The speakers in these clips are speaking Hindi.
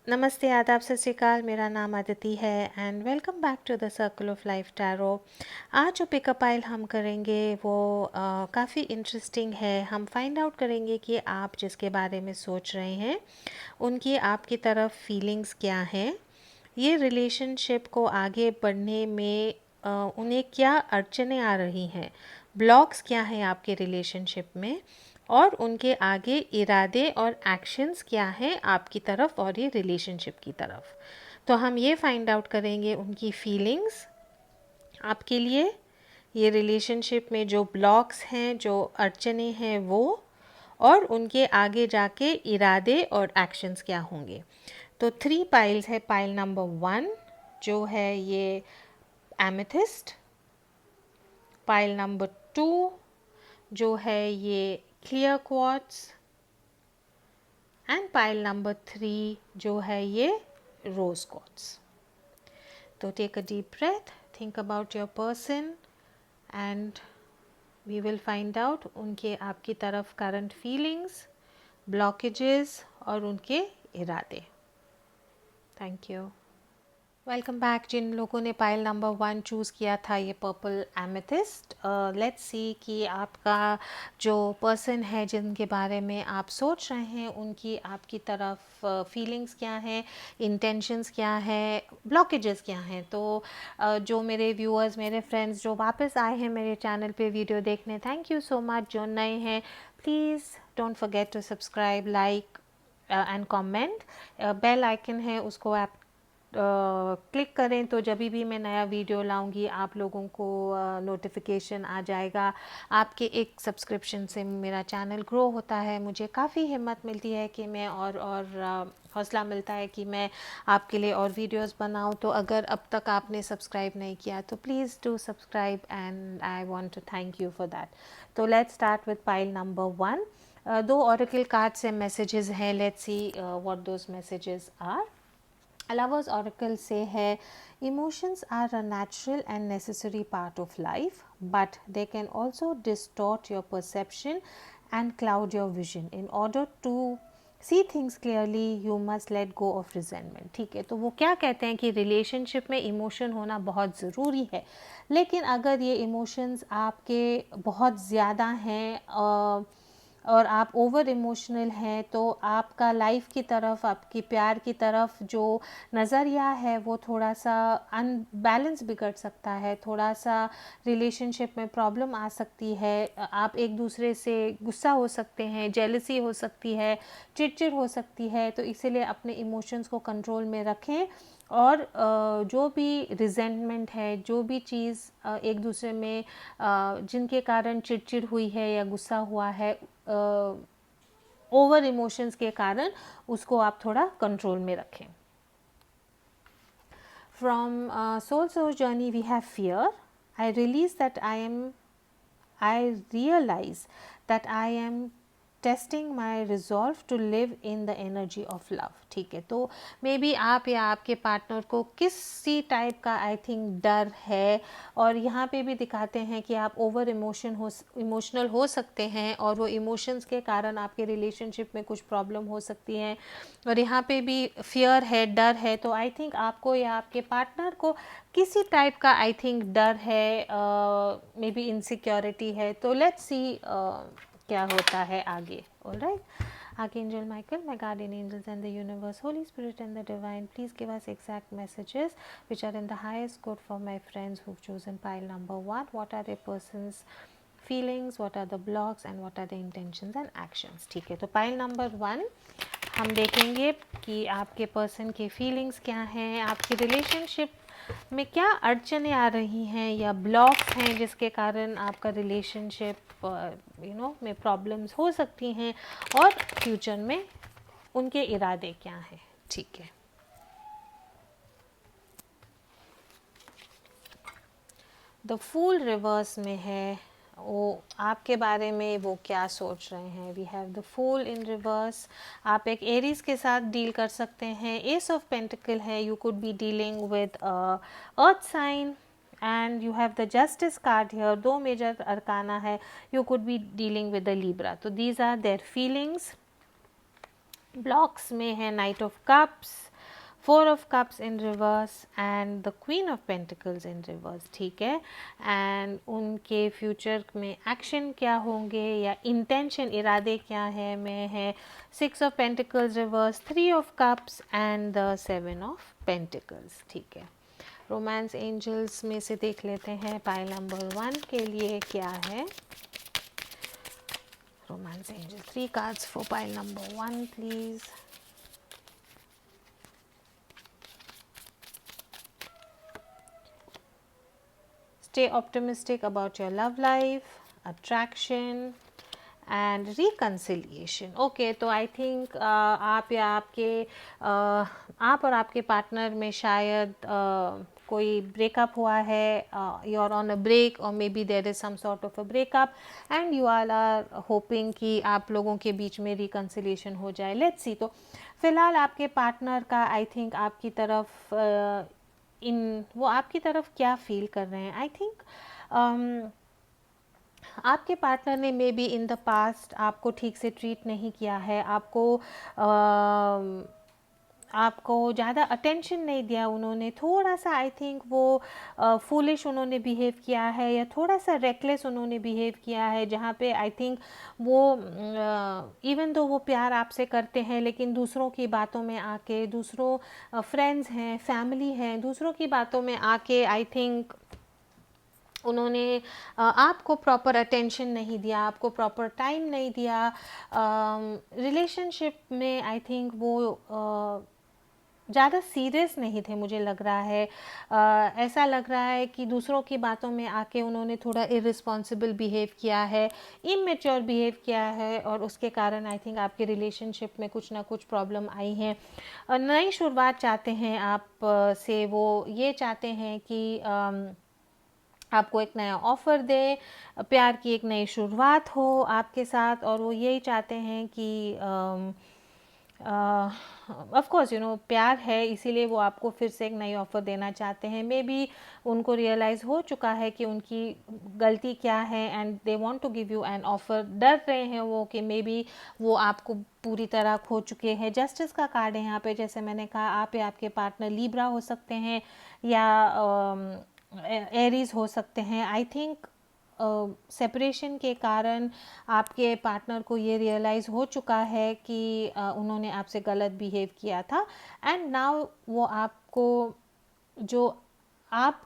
नमस्ते, आदाब, सत श्री अकाल। मेरा नाम अदिति है and welcome back to the circle of life tarot. आज जो पिकअप आइल हम करेंगे वो काफ़ी इंटरेस्टिंग है। हम फाइंड आउट करेंगे कि आप जिसके बारे में सोच रहे हैं उनकी आपकी तरफ फीलिंग्स क्या हैं, ये रिलेशनशिप को आगे बढ़ने में उन्हें क्या अड़चनें आ रही हैं, ब्लॉक्स क्या हैं आपके रिलेशनशिप में, और उनके आगे इरादे और एक्शंस क्या हैं आपकी तरफ और ये रिलेशनशिप की तरफ। तो हम ये फाइंड आउट करेंगे उनकी फीलिंग्स आपके लिए, ये रिलेशनशिप में जो ब्लॉक्स हैं, जो अड़चनें हैं वो, और उनके आगे जाके इरादे और एक्शंस क्या होंगे। तो 3 पाइल्स है। पाइल नंबर 1 जो है ये एमेथिस्ट, पाइल नंबर 2 जो है ये clear quartz, and pile number 3 जो है ये रोज क्वार्ट्ज। तो take a deep breath, think about your person and we will find out उनके आपकी तरफ करंट फीलिंग्स, ब्लॉकेजेस और उनके इरादे। Thank you. Welcome back. जिन लोगों ने पाइल नंबर 1 चूज़ किया था, ये पर्पल एमेथिस्ट, लेट्स सी कि आपका जो पर्सन है जिनके बारे में आप सोच रहे हैं उनकी आपकी तरफ फीलिंग्स क्या हैं, इंटेंशंस क्या है, ब्लॉकेजेस क्या हैं। तो जो मेरे व्यूअर्स, मेरे फ्रेंड्स जो वापस आए हैं मेरे चैनल पे वीडियो देखने, थैंक यू सो मच। जो नए हैं please don't forget to subscribe, like and comment. Bell icon है उसको आप क्लिक करें तो जब भी मैं नया वीडियो लाऊंगी आप लोगों को नोटिफिकेशन आ जाएगा। आपके एक सब्सक्रिप्शन से मेरा चैनल ग्रो होता है, मुझे काफ़ी हिम्मत मिलती है कि मैं और हौसला मिलता है कि मैं आपके लिए और वीडियोस बनाऊं। तो अगर अब तक आपने सब्सक्राइब नहीं किया तो please do subscribe and I want to thank you for that. तो let's start with pile number 1। 2 oracle card से मैसेजेस हैं, let's see what those messages are. Lover's oracle say है, emotions are a natural and necessary part of life, but they can also distort your perception and cloud your vision. In order to see things clearly, you must let go of resentment. ठीक है, तो वो क्या कहते हैं कि रिलेशनशिप में इमोशन होना बहुत ज़रूरी है, लेकिन अगर ये इमोशंस आपके बहुत ज़्यादा हैं और आप ओवर इमोशनल हैं तो आपका लाइफ की तरफ, आपकी प्यार की तरफ जो नज़रिया है वो थोड़ा सा अनबैलेंस बिगड़ सकता है, थोड़ा सा रिलेशनशिप में प्रॉब्लम आ सकती है। आप एक दूसरे से गुस्सा हो सकते हैं, जेलसी हो सकती है, चिड़चिड़ हो सकती है। तो इसीलिए अपने इमोशंस को कंट्रोल में रखें और जो भी रिजेंटमेंट है, जो भी चीज़ एक दूसरे में जिनके कारण चिड़चिड़ हुई है या गुस्सा हुआ है, ओवर इमोशंस के कारण, उसको आप थोड़ा कंट्रोल में रखें। From soul soul journey we have fear. I release that I realize that I am testing my resolve to live in the energy of love. ठीक है, तो मे बी आप या आपके पार्टनर को किसी टाइप का आई थिंक डर है, और यहाँ पे भी दिखाते हैं कि आप ओवर इमोशनल हो सकते हैं और वो इमोशंस के कारण आपके रिलेशनशिप में कुछ प्रॉब्लम हो सकती है। और यहाँ पे भी फियर है, डर है। तो आई थिंक आपको या आपके पार्टनर को किसी टाइप का आई थिंक डर है, मे बी इनसिक्योरिटी है। तो लेट्स सी क्या होता है आगे। Alright, Archangel Michael, my guardian angels and the universe, Holy Spirit and the divine, please give us exact messages which are in the highest good for my friends who've chosen pile number 1. What are their person's feelings, what are the blocks and what are the intentions and actions. ठीक है, तो पाइल नंबर 1 हम देखेंगे कि आपके पर्सन के फीलिंग्स क्या हैं, आपकी रिलेशनशिप में क्या अड़चनें आ रही हैं या ब्लॉक्स हैं जिसके कारण आपका रिलेशनशिप में प्रॉब्लम्स हो सकती हैं, और फ्यूचर में उनके इरादे क्या हैं। ठीक है, द फूल रिवर्स में है, वो आपके बारे में वो क्या सोच रहे हैं। We have the fool in reverse. आप एक एरीज के साथ डील कर सकते हैं। एस ऑफ पेंटिकल है, you could be dealing with earth sign, and you have the justice card here. 2 major arcana है, you could be dealing with the Libra. तो these are their feelings. Blocks में है knight of cups, four of cups in reverse and the queen of pentacles in reverse, ठीक है। एंड उनके फ्यूचर में एक्शन क्या होंगे या इंटेंशन, इरादे क्या है में है six of pentacles reverse, three of cups and the seven of pentacles, ठीक है। रोमांस एंजल्स में से देख लेते हैं पाइल नंबर 1 के लिए क्या है। Romance angel, 3 cards for pile number 1 please. Stay optimistic about your love life, attraction and reconciliation. Okay, तो आई थिंक आप या आपके आप और आपके पार्टनर में शायद कोई ब्रेकअप हुआ है, you are on a break और may be there is some sort of a breakup and you are hoping कि आप लोगों के बीच में रिकन्सिलिएशन हो जाए। Let's see. तो फिलहाल आपके पार्टनर का आई थिंक आपकी तरफ वो आपकी तरफ क्या फील कर रहे हैं। आई थिंक आपके पार्टनर ने may be in the past आपको ठीक से ट्रीट नहीं किया है, आपको ज़्यादा अटेंशन नहीं दिया उन्होंने, थोड़ा सा आई थिंक वो फूलिश उन्होंने बिहेव किया है या थोड़ा सा रेकलेस उन्होंने बिहेव किया है, जहाँ पे आई थिंक वो इवन दो वो प्यार आपसे करते हैं लेकिन दूसरों की बातों में आके, दूसरों फ्रेंड्स हैं, फैमिली हैं, दूसरों की बातों में आके आई थिंक उन्होंने आपको प्रॉपर अटेंशन नहीं दिया, आपको प्रॉपर टाइम नहीं दिया। रिलेशनशिप में आई थिंक वो ज़्यादा सीरियस नहीं थे, मुझे लग रहा है। ऐसा लग रहा है कि दूसरों की बातों में आके उन्होंने थोड़ा इररिस्पॉन्सिबल बिहेव किया है, इमेच्योर बिहेव किया है और उसके कारण आई थिंक आपके रिलेशनशिप में कुछ ना कुछ प्रॉब्लम आई है। नई शुरुआत चाहते हैं आप से, वो ये चाहते हैं कि आपको एक नया ऑफ़र दे, प्यार की एक नई शुरुआत हो आपके साथ, और वो यही चाहते हैं कि ऑफ कोर्स प्यार है इसीलिए वो आपको फिर से एक नई ऑफ़र देना चाहते हैं। मे बी उनको रियलाइज़ हो चुका है कि उनकी गलती क्या है and they want to give you an offer. डर रहे हैं वो कि मे बी वो आपको पूरी तरह खो चुके हैं। जस्टिस का कार्ड है यहाँ पे, जैसे मैंने कहा आप या आपके पार्टनर लीब्रा हो सकते हैं या एरीज हो सकते हैं। आई थिंक सेपरेशन के कारण आपके पार्टनर को ये रियलाइज़ हो चुका है कि उन्होंने आपसे गलत बिहेव किया था एंड नाउ वो आपको जो आप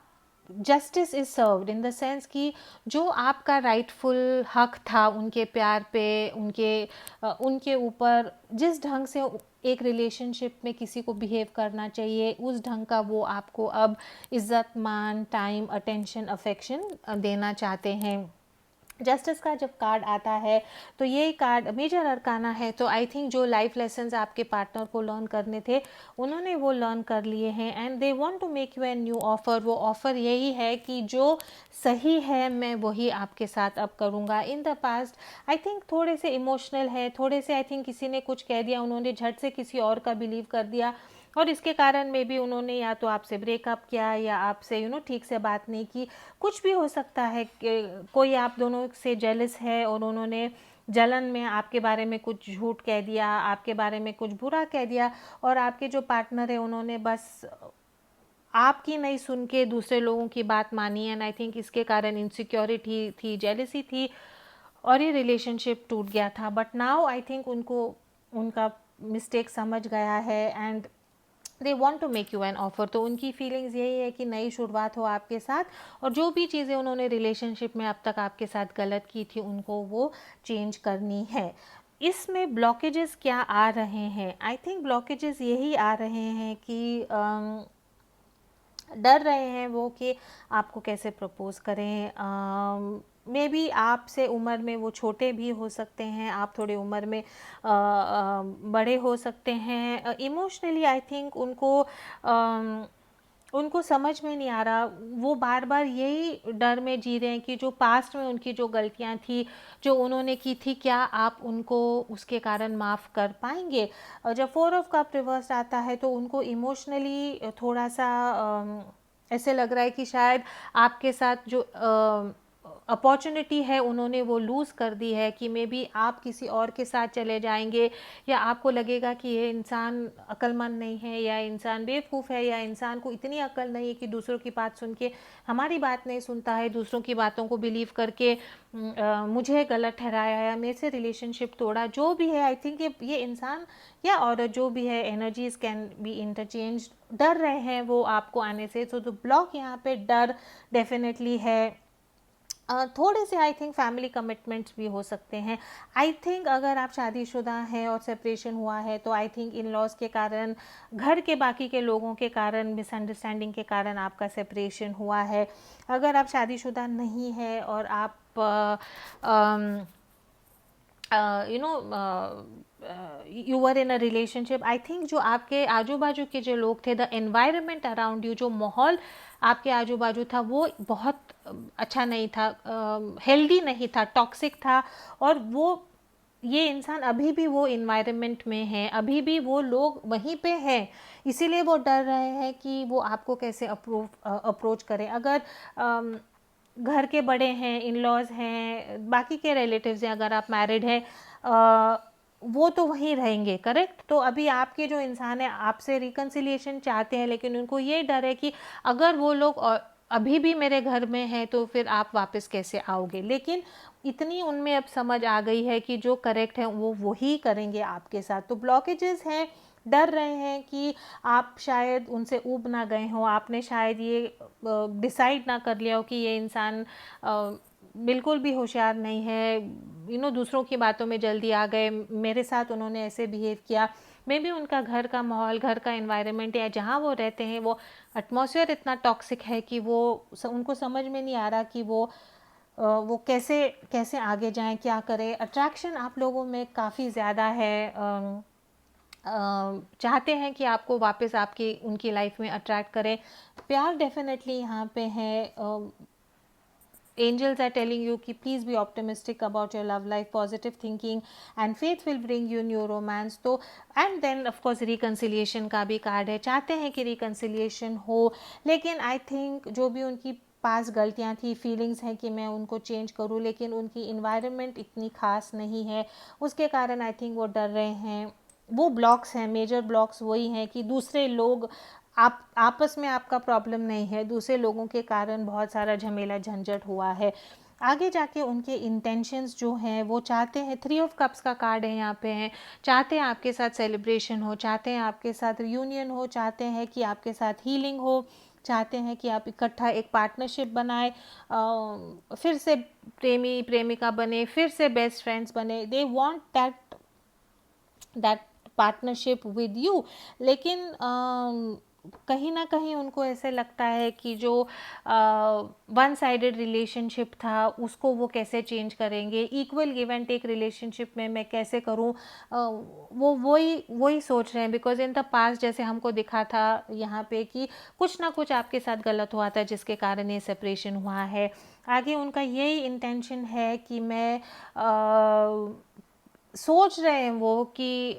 justice is served in the sense कि जो आपका राइटफुल हक था उनके प्यार पे, उनके ऊपर जिस ढंग से एक रिलेशनशिप में किसी को बिहेव करना चाहिए उस ढंग का वो आपको अब इज्जत, मान, टाइम, अटेंशन, अफेक्शन देना चाहते हैं। जस्टिस का जब कार्ड आता है तो ये कार्ड मेजर अरकाना है, तो आई थिंक जो लाइफ लेसन्स आपके पार्टनर को लर्न करने थे उन्होंने वो लर्न कर लिए हैं and they want to make you an new offer. वो ऑफ़र यही है कि जो सही है मैं वही आपके साथ अब करूँगा। In the past I think थोड़े से इमोशनल है, थोड़े से आई थिंक किसी ने कुछ कह दिया, उन्होंने झट से किसी और का बिलीव कर दिया और इसके कारण में भी उन्होंने या तो आपसे ब्रेकअप किया या आपसे ठीक से बात नहीं की। कुछ भी हो सकता है कि कोई आप दोनों से जेलस है और उन्होंने जलन में आपके बारे में कुछ झूठ कह दिया, आपके बारे में कुछ बुरा कह दिया और आपके जो पार्टनर है उन्होंने बस आपकी नहीं सुन के दूसरे लोगों की बात मानी एंड आई थिंक इसके कारण इनसिक्योरिटी थी, जेलसी थी और ये रिलेशनशिप टूट गया था। बट नाउ आई थिंक उनको उनका मिस्टेक समझ गया है and they want to make you an offer. तो उनकी फीलिंग्स यही है कि नई शुरुआत हो आपके साथ और जो भी चीज़ें उन्होंने रिलेशनशिप में अब तक आपके साथ गलत की थी उनको वो चेंज करनी है। इसमें ब्लॉकेजेस क्या आ रहे हैं? आई थिंक ब्लॉकेजेस यही आ रहे हैं कि डर रहे हैं वो कि आपको कैसे प्रपोज़ करें। मे बी आपसे उम्र में वो छोटे भी हो सकते हैं, आप थोड़े उम्र में बड़े हो सकते हैं। इमोशनली आई थिंक उनको समझ में नहीं आ रहा, वो बार बार यही डर में जी रहे हैं कि जो पास्ट में उनकी जो गलतियां थी जो उन्होंने की थी क्या आप उनको उसके कारण माफ़ कर पाएंगे। और जब 4 ऑफ कप रिवर्स आता है तो उनको इमोशनली थोड़ा सा ऐसे लग रहा है कि शायद आपके साथ जो अपॉर्चुनिटी है उन्होंने वो लूज़ कर दी है कि मे बी आप किसी और के साथ चले जाएंगे, या आपको लगेगा कि ये इंसान अक्लमंद नहीं है, या इंसान बेवकूफ़ है, या इंसान को इतनी अक्ल नहीं है कि दूसरों की बात सुन के हमारी बात नहीं सुनता है, दूसरों की बातों को बिलीव करके मुझे गलत ठहराया या मेरे से रिलेशनशिप तोड़ा, जो भी है। आई थिंक ये इंसान या औरत जो भी है, एनर्जीज कैन बी इंटरचेंज। डर रहे हैं वो आपको आने से, तो ब्लॉक यहाँ पे डर डेफिनेटली है। थोड़े से आई थिंक फैमिली कमिटमेंट्स भी हो सकते हैं। आई थिंक अगर आप शादीशुदा हैं और सेपरेशन हुआ है तो आई थिंक इन लॉज के कारण, घर के बाकी के लोगों के कारण, मिसअंडरस्टैंडिंग के कारण आपका सेपरेशन हुआ है। अगर आप शादीशुदा नहीं है और आप you know you were in a relationship, I think जो आपके आजू बाजू के जो लोग थे, द एनवायरनमेंट अराउंड यू, जो माहौल आपके आजू बाजू था वो बहुत अच्छा नहीं था, हेल्दी नहीं था, टॉक्सिक था। और वो ये इंसान अभी भी वो इन्वायरमेंट में है, अभी भी वो लोग वहीं पे हैं, इसीलिए वो डर रहे हैं कि वो आपको कैसे अप्रोच करें। अगर घर के बड़े हैं, इन लॉज हैं, बाकी के रिलेटिव्स हैं, अगर आप मैरिड हैं, वो तो वहीं रहेंगे, करेक्ट। तो अभी आपके जो इंसान है आपसे रिकन्सिलिएशन चाहते हैं, लेकिन उनको ये डर है कि अगर वो लोग अभी भी मेरे घर में हैं तो फिर आप वापस कैसे आओगे। लेकिन इतनी उनमें अब समझ आ गई है कि जो करेक्ट है वो वही करेंगे आपके साथ। तो ब्लॉकेजेस हैं, डर रहे हैं कि आप शायद उनसे ऊब ना गए हो, आपने शायद ये डिसाइड ना कर लिया हो कि ये इंसान बिल्कुल भी होशियार नहीं है, दूसरों की बातों में जल्दी आ गए, मेरे साथ उन्होंने ऐसे बिहेव किया। मे बी उनका घर का माहौल, घर का एनवायरनमेंट या जहाँ वो रहते हैं वो एटमॉस्फेयर इतना टॉक्सिक है कि वो उनको समझ में नहीं आ रहा कि वो कैसे कैसे आगे जाएं, क्या करें। अट्रैक्शन आप लोगों में काफ़ी ज़्यादा है, चाहते हैं कि आपको वापस आपकी उनकी लाइफ में अट्रैक्ट करें। प्यार डेफिनेटली यहाँ पे है। angels are telling you कि please be optimistic about your love life, positive thinking and faith will bring you new romance। तो and then of course reconciliation का भी कार्ड है, चाहते हैं कि reconciliation हो, लेकिन I think जो भी उनकी पास गलतियां थी, फीलिंग्स हैं कि मैं उनको चेंज करूं, लेकिन उनकी इन्वायरमेंट इतनी खास नहीं है, उसके कारण आई थिंक वो डर रहे हैं। वो ब्लॉक्स हैं, मेजर ब्लॉक्स वही हैं कि दूसरे लोग, आप आपस में आपका प्रॉब्लम नहीं है, दूसरे लोगों के कारण बहुत सारा झमेला झंझट हुआ है। आगे जाके उनके इंटेंशंस जो हैं वो चाहते हैं, 3 ऑफ कप्स का कार्ड है यहाँ पे है, चाहते हैं आपके साथ सेलिब्रेशन हो, चाहते हैं आपके साथ रियूनियन हो, चाहते हैं कि आपके साथ हीलिंग हो, चाहते हैं कि आप इकट्ठा एक पार्टनरशिप बनाए, फिर से प्रेमी प्रेमिका बने, फिर से बेस्ट फ्रेंड्स बने। They want that partnership with you. लेकिन कहीं ना कहीं उनको ऐसे लगता है कि जो वन साइडेड रिलेशनशिप था उसको वो कैसे चेंज करेंगे, equal give and take relationship में मैं कैसे करूं। वो वही सोच रहे हैं, बिकॉज इन द पास्ट जैसे हमको दिखा था यहाँ पे कि कुछ ना कुछ आपके साथ गलत हुआ था जिसके कारण ये सेपरेशन हुआ है। आगे उनका यही इंटेंशन है कि मैं सोच रहे हैं वो कि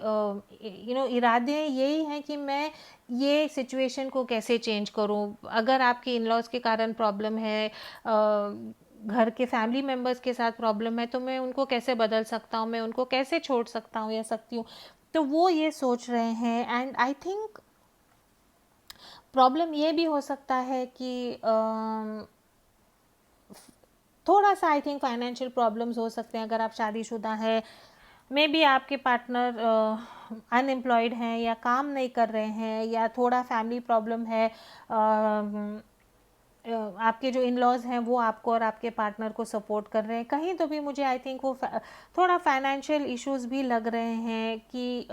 इरादे यही हैं कि मैं ये सिचुएशन को कैसे चेंज करूं। अगर आपके इन लॉज के कारण प्रॉब्लम है, घर के फैमिली मेम्बर्स के साथ प्रॉब्लम है, तो मैं उनको कैसे बदल सकता हूँ, मैं उनको कैसे छोड़ सकता हूँ या सकती हूँ। तो वो ये सोच रहे हैं। एंड आई थिंक प्रॉब्लम ये भी हो सकता है कि थोड़ा सा आई थिंक फाइनेंशियल प्रॉब्लम्स हो सकते हैं अगर आप शादीशुदा हैं। मे बी आपके पार्टनर अनएम्प्लॉयड हैं या काम नहीं कर रहे हैं, या थोड़ा फैमिली प्रॉब्लम है, आपके जो इन लॉज हैं वो आपको और आपके पार्टनर को सपोर्ट कर रहे हैं। कहीं तो भी मुझे आई थिंक वो थोड़ा फाइनेंशियल इश्यूज भी लग रहे हैं कि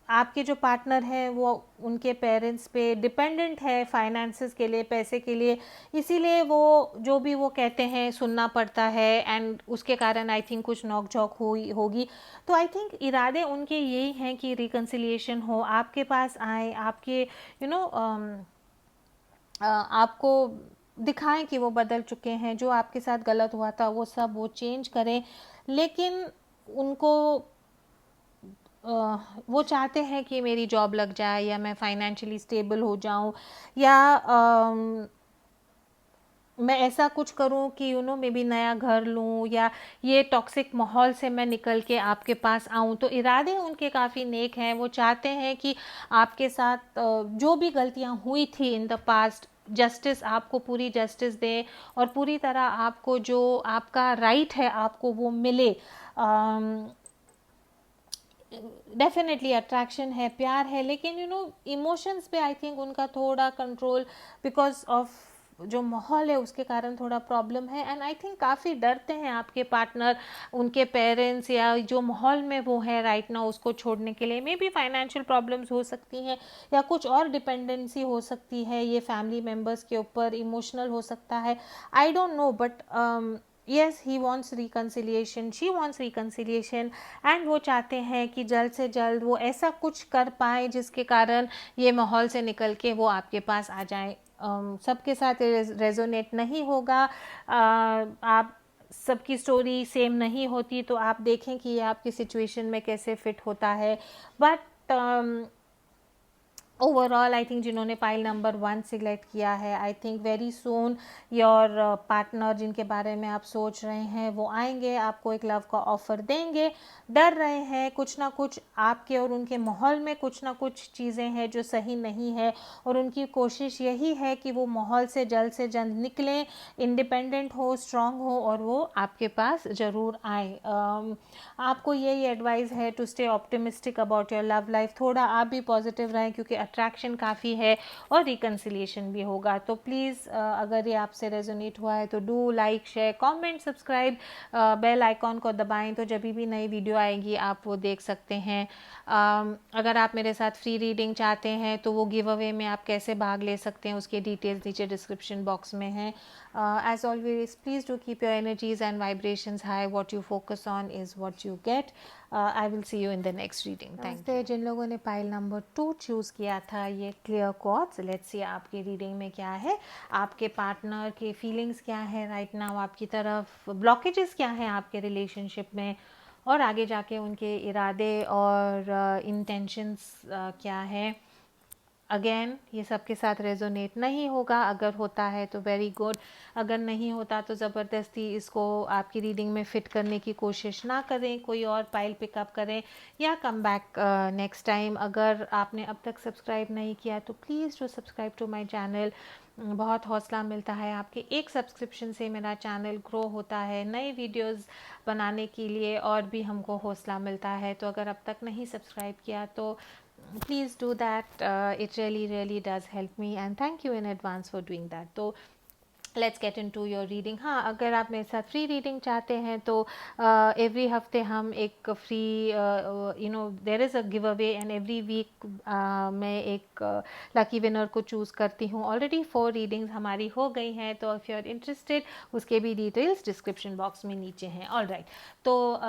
आपके जो पार्टनर हैं वो उनके पेरेंट्स पे डिपेंडेंट है फाइनेंसेस के लिए, पैसे के लिए, इसीलिए वो जो भी वो कहते हैं सुनना पड़ता है। एंड उसके कारण आई थिंक कुछ नोक झोंक हुई होगी। तो आई थिंक इरादे उनके यही हैं कि रिकन्सिलिएशन हो, आपके पास आए, आपके आपको दिखाएं कि वो बदल चुके हैं, जो आपके साथ गलत हुआ था वो सब वो चेंज करें। लेकिन उनको वो चाहते हैं कि मेरी जॉब लग जाए, या मैं फाइनेंशियली स्टेबल हो जाऊं, या मैं ऐसा कुछ करूं कि मे बी नया घर लूं या ये टॉक्सिक माहौल से मैं निकल के आपके पास आऊं। तो इरादे उनके काफ़ी नेक हैं, वो चाहते हैं कि आपके साथ जो भी गलतियां हुई थी इन द पास्ट, जस्टिस आपको पूरी जस्टिस दे और पूरी तरह आपको जो आपका राइट है आपको वो मिले। डेफिनेटली अट्रैक्शन है, प्यार है, लेकिन इमोशंस पे आई थिंक उनका थोड़ा कंट्रोल, बिकॉज ऑफ जो माहौल है उसके कारण थोड़ा प्रॉब्लम है। एंड आई थिंक काफ़ी डरते हैं आपके पार्टनर उनके पेरेंट्स या जो माहौल में वो है राइट नाउ उसको छोड़ने के लिए। मे बी फाइनेंशियल प्रॉब्लम्स हो सकती हैं या कुछ और डिपेंडेंसी हो सकती है ये फैमिली मेम्बर्स के ऊपर, इमोशनल हो सकता है, आई don't no. But yes, he wants reconciliation, she wants reconciliation, and वो चाहते हैं कि जल्द से जल्द वो ऐसा कुछ कर पाए जिसके कारण ये माहौल से निकल के वो आपके पास आ जाए। सबके साथ रेजोनेट नहीं होगा, आप सबकी स्टोरी सेम नहीं होती, तो आप देखें कि ये आपकी सिचुएशन में कैसे फिट होता है। बट ओवरऑल आई थिंक जिन्होंने पाइल नंबर 1 सिलेक्ट किया है, I think very soon your partner जिनके बारे में आप सोच रहे हैं वो आएंगे, आपको एक लव का ऑफर देंगे। डर रहे हैं कुछ ना कुछ, आपके और उनके माहौल में कुछ ना कुछ चीज़ें हैं जो सही नहीं है, और उनकी कोशिश यही है कि वो माहौल से जल्द निकलें, इंडिपेंडेंट हो, स्ट्रांग हो, और वो आपके पास ज़रूर आए। आपको यही एडवाइस है to stay optimistic about your love life, थोड़ा आप भी पॉजिटिव रहें क्योंकि अट्रैक्शन काफ़ी है और रिकन्सिलिएशन भी होगा। तो प्लीज़ अगर ये आपसे रेजोनेट हुआ है तो do like, share, comment, subscribe, bell icon को दबाएं तो जब भी नई वीडियो आएगी आप वो देख सकते हैं। अगर आप मेरे साथ फ्री रीडिंग चाहते हैं तो वो गिव अवे में आप कैसे भाग ले सकते हैं उसके डिटेल्स नीचे डिस्क्रिप्शन बॉक्स में हैं। As always, please do keep your energies and vibrations high. What you focus on is what you get. I will see you in the next reading. Thank you. जिन लोगों ने पाइल नंबर 2 चूज़ किया था, ये क्लियर कॉर्ड्स, लेट्स सी आपकी रीडिंग में क्या है, आपके पार्टनर के फीलिंग्स क्या है राइट नाउ आपकी तरफ, ब्लॉकेजेस क्या हैं आपके रिलेशनशिप में, और आगे जाके उनके इरादे और इंटेंशंस क्या है। अगेन ये सबके साथ रेजोनेट नहीं होगा, अगर होता है तो वेरी गुड, अगर नहीं होता तो ज़बरदस्ती इसको आपकी रीडिंग में फ़िट करने की कोशिश ना करें, कोई और पाइल पिकअप करें या कम बैक नेक्स्ट टाइम। अगर आपने अब तक सब्सक्राइब नहीं किया तो please do subscribe to my channel, बहुत हौसला मिलता है आपके एक सब्सक्रिप्शन से, मेरा चैनल ग्रो होता है, नए वीडियोस बनाने के लिए और भी हमको हौसला मिलता है। तो अगर अब तक नहीं सब्सक्राइब किया तो please do that, it really does help me, and thank you in advance for doing that. तो let's get into your reading. हाँ, अगर आप मेरे साथ फ्री रीडिंग चाहते हैं तो एवरी हफ्ते हम एक free there is a giveaway, and every week मैं एक लकी विनर को चूज़ करती हूँ। ऑलरेडी 4 रीडिंग्स हमारी हो गई हैं, तो इफ़ यू आर इंटरेस्टेड उसके भी डिटेल्स डिस्क्रिप्शन बॉक्स में नीचे हैं। ऑल राइट, तो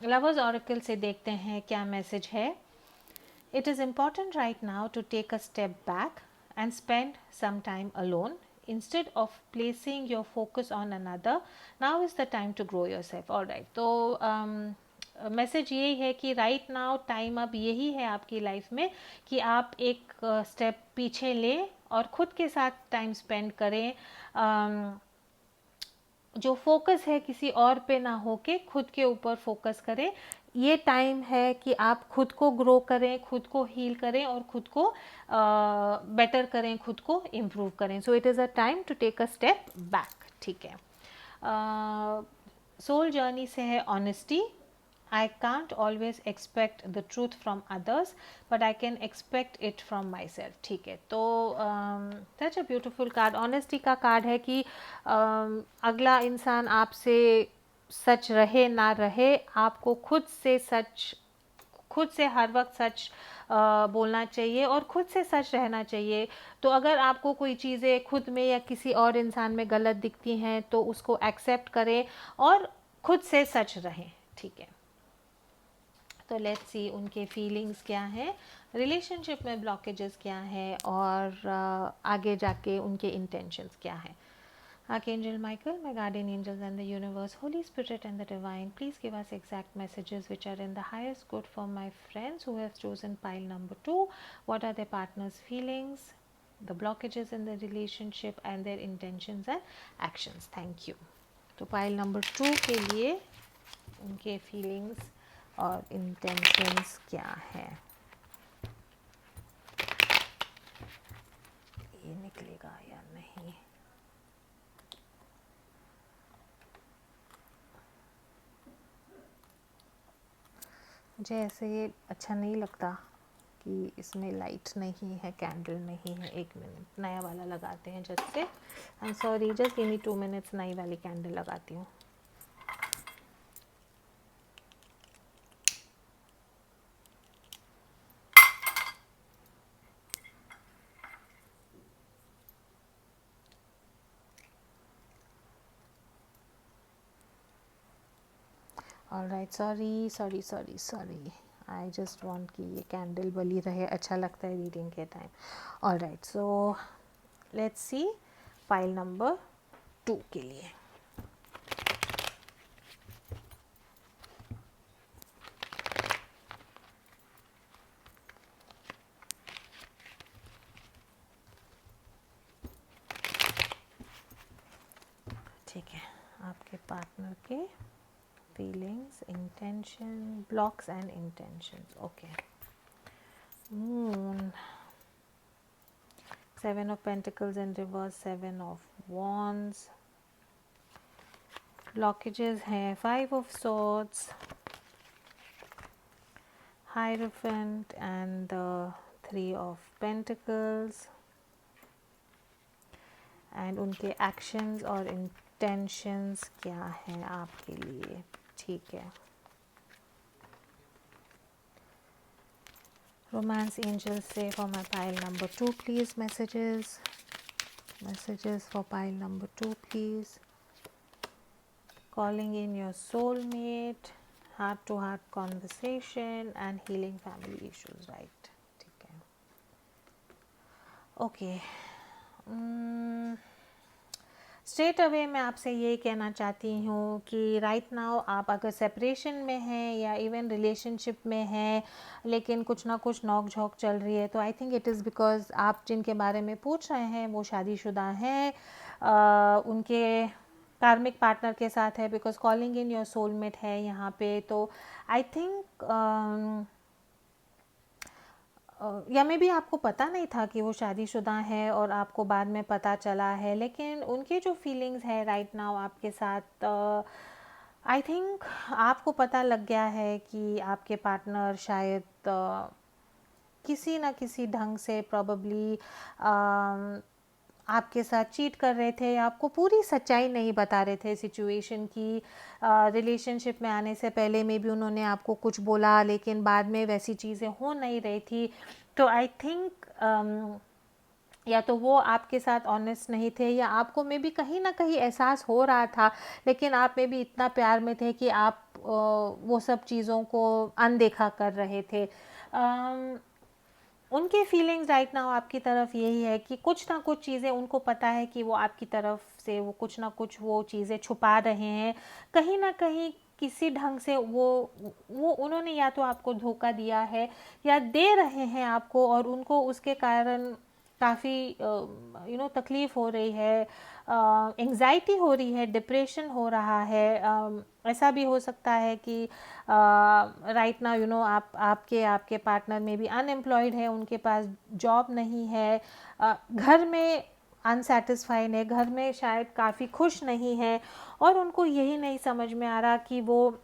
लवर्स ऑरेकल से देखते हैं क्या मैसेज है। It is important right now to take a step back and spend some time alone. Instead of placing your focus on another, now is the time to grow yourself. All right. तो मैसेज यही है कि राइट नाउ टाइम अब यही है आपकी लाइफ में कि आप एक स्टेप पीछे लें और ख़ुद के साथ टाइम स्पेंड करें। जो फोकस है किसी और पे ना होके खुद के ऊपर फोकस करें। ये टाइम है कि आप खुद को ग्रो करें, खुद को हील करें और खुद को बेटर करें, खुद को इम्प्रूव करें। So it is a time to take a step back. ठीक है। सोल जर्नी से है honesty. I can't always expect the truth from others, but I can expect it from myself. ठीक है, तो such a beautiful card, honesty का कार्ड है कि अगला इंसान आपसे सच रहे ना रहे, आपको खुद से हर वक्त सच बोलना चाहिए और खुद से सच रहना चाहिए। तो अगर आपको कोई चीज़ें खुद में या किसी और इंसान में गलत दिखती हैं तो उसको एक्सेप्ट करें और खुद से सच रहें। ठीक है, तो लेट्स सी उनके फीलिंग्स क्या हैं, रिलेशनशिप में ब्लॉकेजेस क्या हैं और आगे जाके उनके इंटेंशंस क्या हैं। Archangel Michael, my guardian angels and the universe, Holy Spirit and the divine, please give us exact messages which are in the highest good for my friends who have chosen pile number 2. What are their partner's feelings? the blockages in the relationship and their intentions and actions. Thank you. तो पाइल नंबर 2 के लिए उनके फीलिंग्स और इंटेंशंस क्या है, ये निकलेगा या नहीं। मुझे ऐसे ये अच्छा नहीं लगता कि इसमें लाइट नहीं है, कैंडल नहीं है। 1 मिनट, नया वाला लगाते हैं just say. I am sorry, just give me 2 minutes, नई वाली कैंडल लगाती हूँ। Alright, sorry, I just want कि ये कैंडल बली रहे, अच्छा लगता है रीडिंग के time. Alright, so let's see pile number 2 के लिए। ठीक है, आपके पार्टनर के feelings, intention, blocks and intentions. Okay. Moon, 7 of Pentacles in reverse, 7 of Wands. Blockages हैं 5 of Swords, Hierophant and the 3 of Pentacles. And उनके actions और intentions क्या हैं आपके लिए। ठीक है, Romance angels say for my pile number 2 please, messages for pile number 2 please। Calling in your soulmate, heart to heart conversation and healing family issues, right? ठीक है, ओके। स्ट्रेट अवे मैं आपसे ये कहना चाहती हूँ कि राइट नाउ आप अगर सेपरेशन में हैं या इवन रिलेशनशिप में हैं, लेकिन कुछ ना कुछ नोक झोंक चल रही है, तो I think it is because आप जिनके बारे में पूछ रहे हैं वो शादीशुदा हैं, उनके कार्मिक पार्टनर के साथ है, because calling in your soulmate है यहाँ पे। तो आई थिंक या मे भी आपको पता नहीं था कि वो शादीशुदा है और आपको बाद में पता चला है, लेकिन उनके जो फीलिंग्स है राइट नाउ आपके साथ, आई थिंक आपको पता लग गया है कि आपके पार्टनर शायद किसी न किसी ढंग से प्रॉबली आपके साथ चीट कर रहे थे, आपको पूरी सच्चाई नहीं बता रहे थे सिचुएशन की। रिलेशनशिप में आने से पहले में भी उन्होंने आपको कुछ बोला, लेकिन बाद में वैसी चीज़ें हो नहीं रही थी। तो आई थिंक या तो वो आपके साथ ऑनेस्ट नहीं थे, या आपको में भी कहीं ना कहीं एहसास हो रहा था, लेकिन आप में भी इतना प्यार में थे कि आप वो सब चीज़ों को अनदेखा कर रहे थे। उनके फीलिंग्स राइट नाउ आपकी तरफ यही है कि कुछ ना कुछ चीज़ें उनको पता है कि वो आपकी तरफ से वो कुछ ना कुछ वो चीज़ें छुपा रहे हैं, कहीं ना कहीं किसी ढंग से वो उन्होंने या तो आपको धोखा दिया है या दे रहे हैं आपको, और उनको उसके कारण काफ़ी तकलीफ़ हो रही है, एंग्जाइटी हो रही है, डिप्रेशन हो रहा है। ऐसा भी हो सकता है कि राइट नाउ आप आपके पार्टनर में भी अनएम्प्लॉयड है, उनके पास जॉब नहीं है, घर में अनसेटिस्फाइड है, घर में शायद काफ़ी खुश नहीं है, और उनको यही नहीं समझ में आ रहा कि वो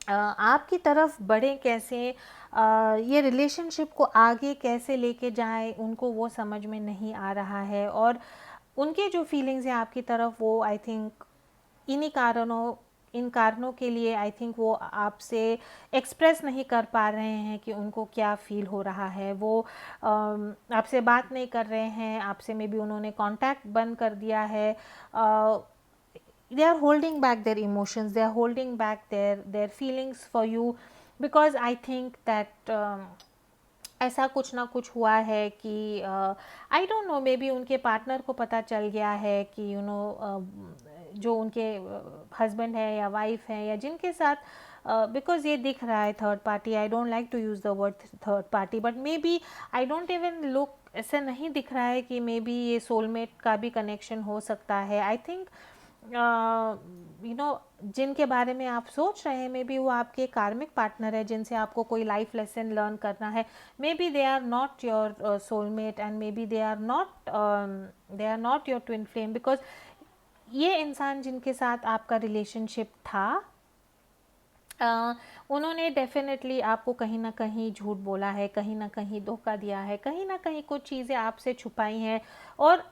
आपकी तरफ बढ़े कैसे, ये रिलेशनशिप को आगे कैसे लेके जाएं, उनको वो समझ में नहीं आ रहा है। और उनके जो फीलिंग्स हैं आपकी तरफ, वो आई थिंक इन कारणों के लिए आई थिंक वो आपसे एक्सप्रेस नहीं कर पा रहे हैं कि उनको क्या फील हो रहा है। वो आपसे बात नहीं कर रहे हैं, आपसे में भी उन्होंने कांटेक्ट बंद कर दिया है। they are holding back their emotions, they are holding back their feelings for you, because I think that ऐसा कुछ ना कुछ हुआ है कि आई डोंट नो, मे बी उनके पार्टनर को पता चल गया है कि जो उनके हस्बैंड है या वाइफ है या जिनके साथ, बिकॉज ये दिख रहा है third party, I don't like to use the word third party, but maybe I don't even look ऐसा नहीं दिख रहा है कि मे बी ये सोलमेट का भी कनेक्शन हो सकता है। आई थिंक यू नो जिनके बारे में आप सोच रहे हैं मे बी वो आपके कार्मिक पार्टनर है, जिनसे आपको कोई लाइफ लेसन लर्न करना है। Maybe they are not your soulmate and maybe they are not your twin flame, because ये इंसान जिनके साथ आपका रिलेशनशिप था, उन्होंने डेफिनेटली आपको कहीं ना कहीं झूठ बोला है, कहीं ना कहीं धोखा दिया है, कहीं ना कहीं कुछ चीज़ें आपसे छुपाई हैं, और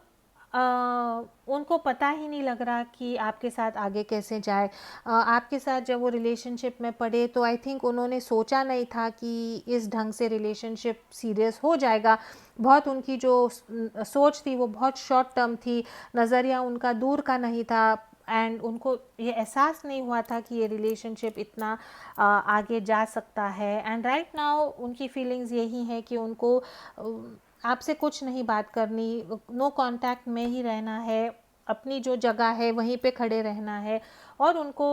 उनको पता ही नहीं लग रहा कि आपके साथ आगे कैसे जाए। आपके साथ जब वो रिलेशनशिप में पड़े तो आई थिंक उन्होंने सोचा नहीं था कि इस ढंग से रिलेशनशिप सीरियस हो जाएगा। बहुत उनकी जो सोच थी वो बहुत शॉर्ट टर्म थी, नज़रिया उनका दूर का नहीं था, एंड उनको ये एहसास नहीं हुआ था कि ये रिलेशनशिप इतना आगे जा सकता है। एंड राइट नाउ उनकी फीलिंग्स यही है कि उनको आपसे कुछ नहीं बात करनी, नो कांटेक्ट में ही रहना है, अपनी जो जगह है वहीं पे खड़े रहना है, और उनको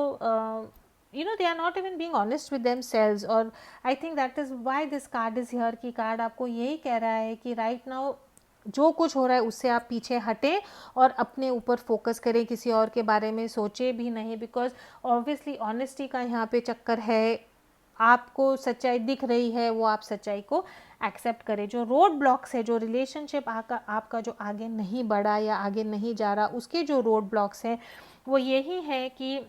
they are not even being honest with themselves। और I think that is why this card is here, कि कार्ड आपको यही कह रहा है कि राइट नाउ जो कुछ हो रहा है उससे आप पीछे हटें और अपने ऊपर फोकस करें, किसी और के बारे में सोचे भी नहीं, बिकॉज ऑब्वियसली ऑनेस्टी का यहाँ पे चक्कर है। आपको सच्चाई दिख रही है, वो आप सच्चाई को एक्सेप्ट करें। जो रोड ब्लॉक्स है, जो रिलेशनशिप आपका जो आगे नहीं बढ़ा या आगे नहीं जा रहा, उसके जो रोड ब्लॉक्स हैं वो यही है कि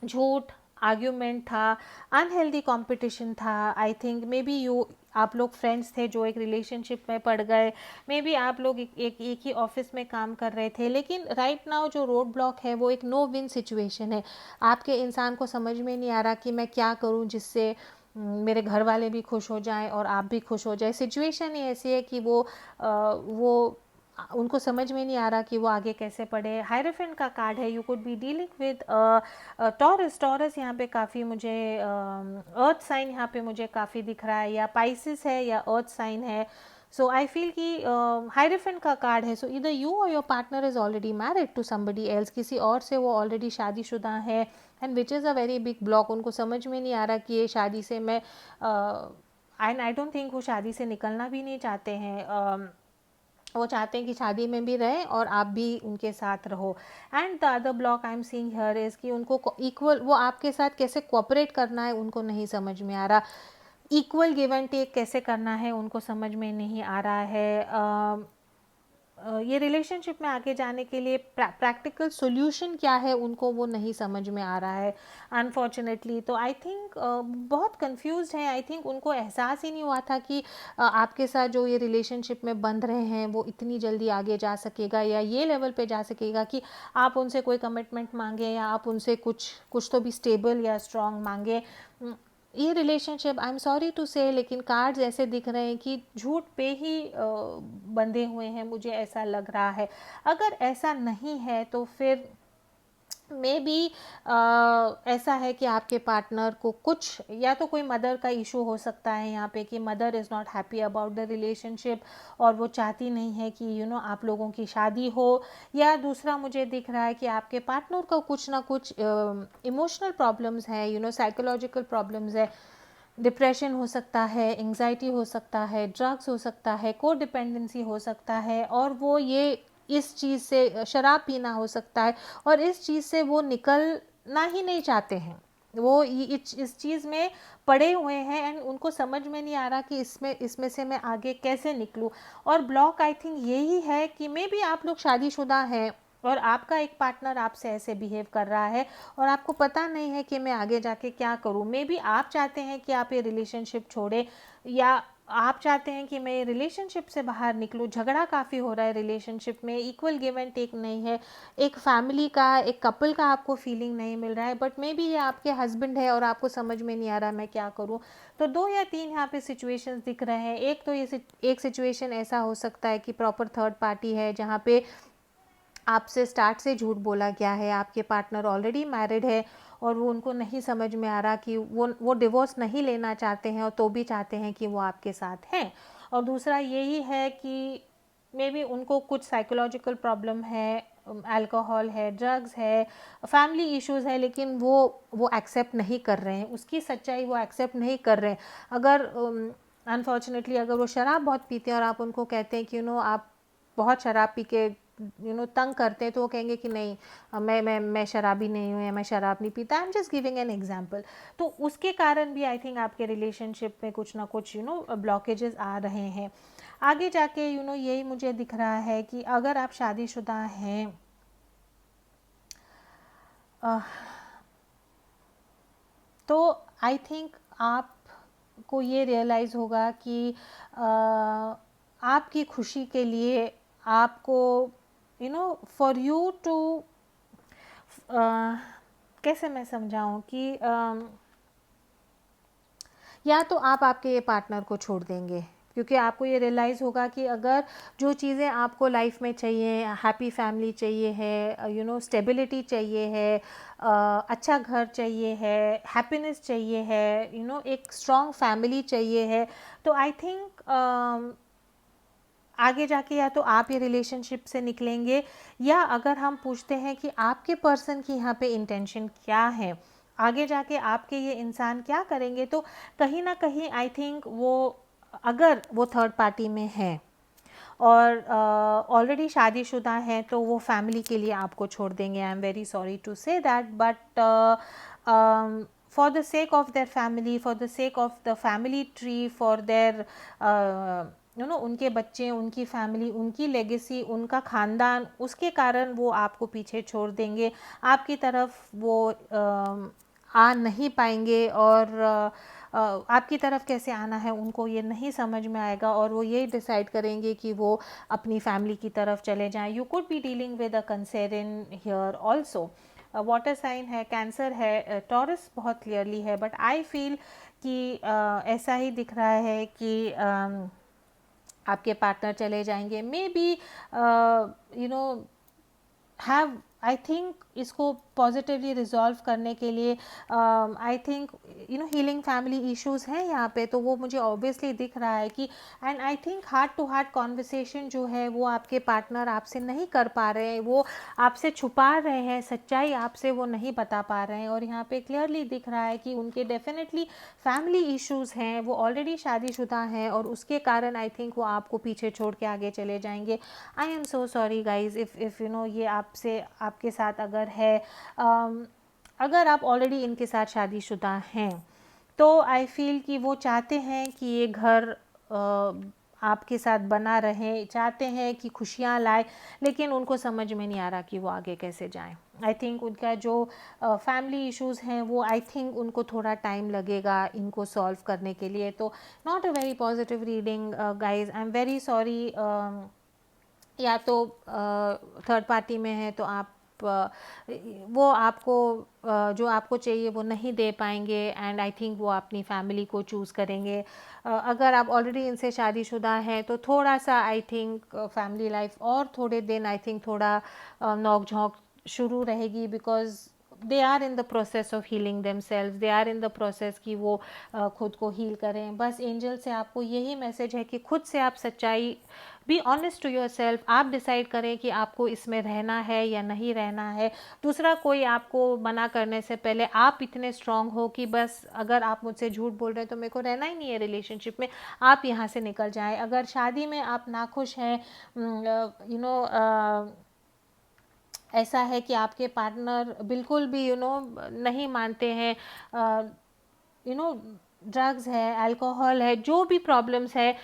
झूठ, आर्ग्यूमेंट था, अनहेल्दी कंपटीशन था। आई थिंक मे बी आप लोग फ्रेंड्स थे जो एक रिलेशनशिप में पड़ गए, मे बी आप लोग एक ही ऑफिस में काम कर रहे थे, लेकिन राइट नाउ जो रोड ब्लॉक है वो एक नो विन सिचुएशन है। आपके इंसान को समझ में नहीं आ रहा कि मैं क्या करूं जिससे मेरे घर वाले भी खुश हो जाएं और आप भी खुश हो जाए। सिचुएशन ही ऐसी है कि वो उनको समझ में नहीं आ रहा कि वो आगे कैसे पढ़े। हायरोफेंट का कार्ड है, you could be dealing with taurus. Taurus यहाँ पे काफ़ी मुझे अर्थ साइन यहाँ पे मुझे काफ़ी दिख रहा है, या पाइसिस है या अर्थ साइन है। सो आई फील कि हायरोफेंट का कार्ड है, सो इधर यू और your partner is already married to somebody else, किसी और से वो ऑलरेडी शादीशुदा है, and which is a very big block. उनको समझ में नहीं आ रहा कि ये शादी से मैं एंड आई डोंट थिंक वो शादी से निकलना भी नहीं चाहते हैं। वो चाहते हैं कि शादी में भी रहें और आप भी उनके साथ रहो। And the other block I am seeing here is कि उनको इक्वल, वो आपके साथ कैसे कोऑपरेट करना है उनको नहीं समझ में आ रहा। इक्वल गिव एंड टेक कैसे करना है उनको समझ में नहीं आ रहा है। ये रिलेशनशिप में आगे जाने के लिए प्रैक्टिकल सॉल्यूशन क्या है उनको वो नहीं समझ में आ रहा है अनफॉर्चुनेटली। तो आई थिंक बहुत कंफ्यूज्ड है। आई थिंक उनको एहसास ही नहीं हुआ था कि आपके साथ जो ये रिलेशनशिप में बंध रहे हैं वो इतनी जल्दी आगे जा सकेगा या ये लेवल पे जा सकेगा कि आप उनसे कोई कमिटमेंट मांगे या आप उनसे कुछ तो भी स्टेबल या स्ट्रॉन्ग मांगे। ये relationship, I am sorry to say, लेकिन कार्ड्स ऐसे दिख रहे हैं कि झूठ पे ही बंधे हुए हैं, मुझे ऐसा लग रहा है। अगर ऐसा नहीं है तो फिर मे बी ऐसा है कि आपके पार्टनर को कुछ, या तो कोई मदर का इशू हो सकता है यहाँ पे कि mother is not happy about the relationship और वो चाहती नहीं है कि आप लोगों की शादी हो। या दूसरा मुझे दिख रहा है कि आपके पार्टनर को कुछ ना कुछ इमोशनल प्रॉब्लम्स है, साइकोलॉजिकल प्रॉब्लम्स है। डिप्रेशन हो सकता है, एंग्जाइटी हो सकता है, ड्रग्स हो सकता है, को डिपेंडेंसी हो सकता है, और वो ये इस चीज़ से, शराब पीना हो सकता है, और इस चीज़ से वो निकलना ही नहीं चाहते हैं। वो इस चीज़ में पड़े हुए हैं एंड उनको समझ में नहीं आ रहा कि इसमें से मैं आगे कैसे निकलूं। और ब्लॉक आई थिंक यही है कि मे बी आप लोग शादीशुदा हैं और आपका एक पार्टनर आपसे ऐसे बिहेव कर रहा है और आपको पता नहीं है कि मैं आगे जाके क्या करूं। मे बी आप चाहते हैं कि आप ये रिलेशनशिप छोड़ें, या आप चाहते हैं कि मैं ये रिलेशनशिप से बाहर निकलूं। झगड़ा काफ़ी हो रहा है रिलेशनशिप में, इक्वल गिव एंड टेक नहीं है, एक फैमिली का, एक कपल का आपको फीलिंग नहीं मिल रहा है, बट मे बी ये आपके हस्बैंड है और आपको समझ में नहीं आ रहा मैं क्या करूं। तो 2 या 3 यहाँ पे सिचुएशंस दिख रहे हैं। एक तो ये एक सिचुएशन ऐसा हो सकता है कि प्रॉपर थर्ड पार्टी है जहाँ पे आपसे स्टार्ट से झूठ बोला गया है, आपके पार्टनर ऑलरेडी मैरिड है और वो उनको नहीं समझ में आ रहा कि वो डिवोर्स नहीं लेना चाहते हैं और तो भी चाहते हैं कि वो आपके साथ हैं। और दूसरा यही है कि मे बी उनको कुछ साइकोलॉजिकल प्रॉब्लम है, अल्कोहल है, ड्रग्स है, फैमिली इश्यूज है, लेकिन वो एक्सेप्ट नहीं कर रहे हैं, उसकी सच्चाई वो एक्सेप्ट नहीं कर रहे हैं। अगर अनफॉर्चुनेटली अगर वो शराब बहुत पीते हैं और आप उनको कहते हैं कि आप बहुत शराब पी के तंग करते हैं, तो वो कहेंगे कि नहीं, मैं शराबी नहीं हूँ या मैं शराब नहीं पीता। I am just giving an example. तो उसके कारण भी आई थिंक आपके रिलेशनशिप में कुछ ना कुछ ब्लॉकेजेस आ रहे हैं आगे जाके। यही मुझे दिख रहा है कि अगर आप शादीशुदा हैं, तो आई थिंक आपको ये रियलाइज़ होगा कि आपकी खुशी के लिए आपको फॉर यू टू, कैसे मैं समझाऊं कि या तो आप आपके ये पार्टनर को छोड़ देंगे, क्योंकि आपको ये रियलाइज़ होगा कि अगर जो चीज़ें आपको लाइफ में चाहिए, हैप्पी फैमिली चाहिए है, स्टेबिलिटी चाहिए है, अच्छा घर चाहिए है, हैप्पीनेस चाहिए है, एक स्ट्रॉन्ग फैमिली चाहिए है, तो आई थिंक आगे जाके या तो आप ये रिलेशनशिप से निकलेंगे, या अगर हम पूछते हैं कि आपके पर्सन की यहाँ पे इंटेंशन क्या है, आगे जाके आपके ये इंसान क्या करेंगे, तो कहीं ना कहीं आई थिंक वो, अगर वो थर्ड पार्टी में है और ऑलरेडी शादीशुदा हैं, तो वो फैमिली के लिए आपको छोड़ देंगे। I am very sorry to say that, but for the sake of their family, for the sake of the family tree, for their उनके बच्चे, उनकी फैमिली, उनकी लेगेसी, उनका ख़ानदान, उसके कारण वो आपको पीछे छोड़ देंगे, आपकी तरफ वो आ नहीं पाएंगे, और आपकी तरफ कैसे आना है उनको ये नहीं समझ में आएगा, और वो यही डिसाइड करेंगे कि वो अपनी फैमिली की तरफ चले जाएं। You could be dealing with a Cancerian here also. Water sign है, कैंसर है, टॉरस बहुत क्लियरली है, बट आई फील कि ऐसा ही दिख रहा है कि आपके पार्टनर चले जाएंगे। May be have, I think इसको पॉजिटिवली रिजॉल्व करने के लिए I think healing family issues हैं यहाँ पे, तो वो मुझे ऑब्वियसली दिख रहा है कि, and I think heart to heart conversation जो है वो आपके पार्टनर आपसे नहीं कर पा रहे हैं, वो आपसे छुपा रहे हैं, सच्चाई आपसे वो नहीं बता पा रहे हैं, और यहाँ पे क्लियरली दिख रहा है कि उनके डेफिनेटली फैमिली इश्यूज हैं, वो ऑलरेडी शादीशुदा हैं, और उसके कारण आई थिंक वो आपको पीछे छोड़ के आगे चले जाएंगे। I am so sorry guys if ये आपसे, आपके साथ अगर है, अगर आप ऑलरेडी इनके साथ शादीशुदा हैं, तो आई फील कि वो चाहते हैं कि ये घर आपके साथ बना रहे, चाहते हैं कि खुशियाँ लाए, लेकिन उनको समझ में नहीं आ रहा कि वो आगे कैसे जाएं। आई थिंक उनका जो फैमिली इश्यूज़ हैं वो आई थिंक उनको थोड़ा टाइम लगेगा इनको सॉल्व करने के लिए। तो not a very positive reading guys, I am very sorry. या तो थर्ड पार्टी में है तो आप वो आपको जो आपको चाहिए वो नहीं दे पाएंगे, एंड आई थिंक वो अपनी फैमिली को चूज़ करेंगे। अगर आप ऑलरेडी इनसे शादीशुदा हैं तो थोड़ा सा आई थिंक फैमिली लाइफ और थोड़े दिन आई थिंक थोड़ा नोक झोंक शुरू रहेगी, because they are in the process of healing themselves, they are in the process कि वो खुद को हील करें। बस एंजल से आपको यही मैसेज है कि खुद से आप सच्चाई, be honest to yourself, आप डिसाइड करें कि आपको इसमें रहना है या नहीं रहना है। दूसरा कोई आपको मना करने से पहले आप इतने स्ट्रांग हो कि बस अगर आप मुझसे झूठ बोल रहे हैं तो मेरे को रहना ही नहीं है रिलेशनशिप में, आप यहाँ से निकल जाएं। अगर शादी में आप नाखुश हैं, ऐसा है कि आपके पार्टनर बिल्कुल भी नहीं मानते हैं, ड्रग्स है, अल्कोहल है, जो भी प्रॉब्लम्स है,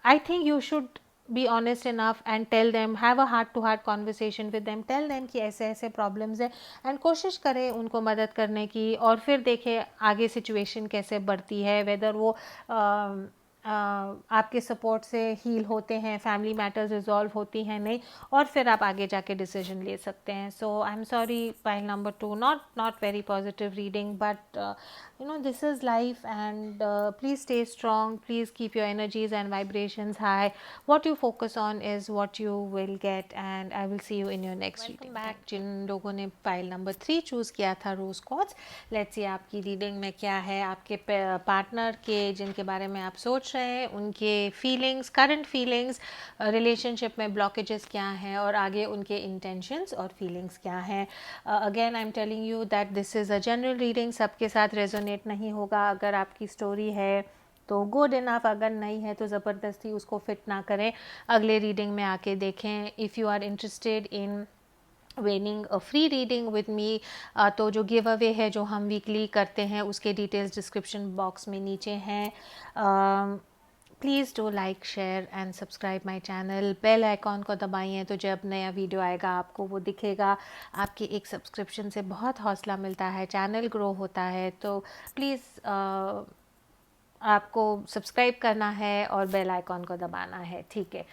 I think you should be honest enough and tell them, have a heart to heart conversation with them, tell them कि ऐसे ऐसे problems है, and कोशिश करें उनको मदद करने की, और फिर देखें आगे situation कैसे बढ़ती है, whether वो आपके सपोर्ट से हील होते हैं, फैमिली मैटर्स रिजॉल्व होती हैं नहीं, और फिर आप आगे जाके डिसीजन ले सकते हैं। So I am sorry pile number 2, not very positive reading, but this is life, and please stay strong, please keep your energies and vibrations high. What you focus on is what you will get, and I will see you in your next reading. Welcome back. जिन लोगों ने फाइल नंबर 3 चूज़ किया था रोज क्वार्ट्ज, लेट्स सी आपकी रीडिंग में क्या है। आपके पार्टनर के जिनके बारे में आप सोच रहे हैं उनके फीलिंग्स, करंट फीलिंग्स, रिलेशनशिप में ब्लॉकेजेस क्या हैं, और आगे उनके इंटेंशंस और फीलिंग्स क्या हैं। Again I am telling you that this is a general reading, सबके साथ रेजोनेट नहीं होगा। अगर आपकी स्टोरी है तो गुड इनफ अगर नहीं है तो ज़बरदस्ती उसको फिट ना करें, अगले रीडिंग में आके देखें. If you are interested in winning a free reading with me, तो जो गिव अवे है जो हम वीकली करते हैं उसके डिटेल्स डिस्क्रिप्शन बॉक्स में नीचे हैं. Please do like share and subscribe my channel. Bell icon को दबाइए तो जब नया वीडियो आएगा आपको वो दिखेगा. आपकी एक सब्सक्रिप्शन से बहुत हौसला मिलता है, चैनल ग्रो होता है. तो प्लीज़ आपको सब्सक्राइब करना है और बेल आइकॉन को दबाना है, ठीक है.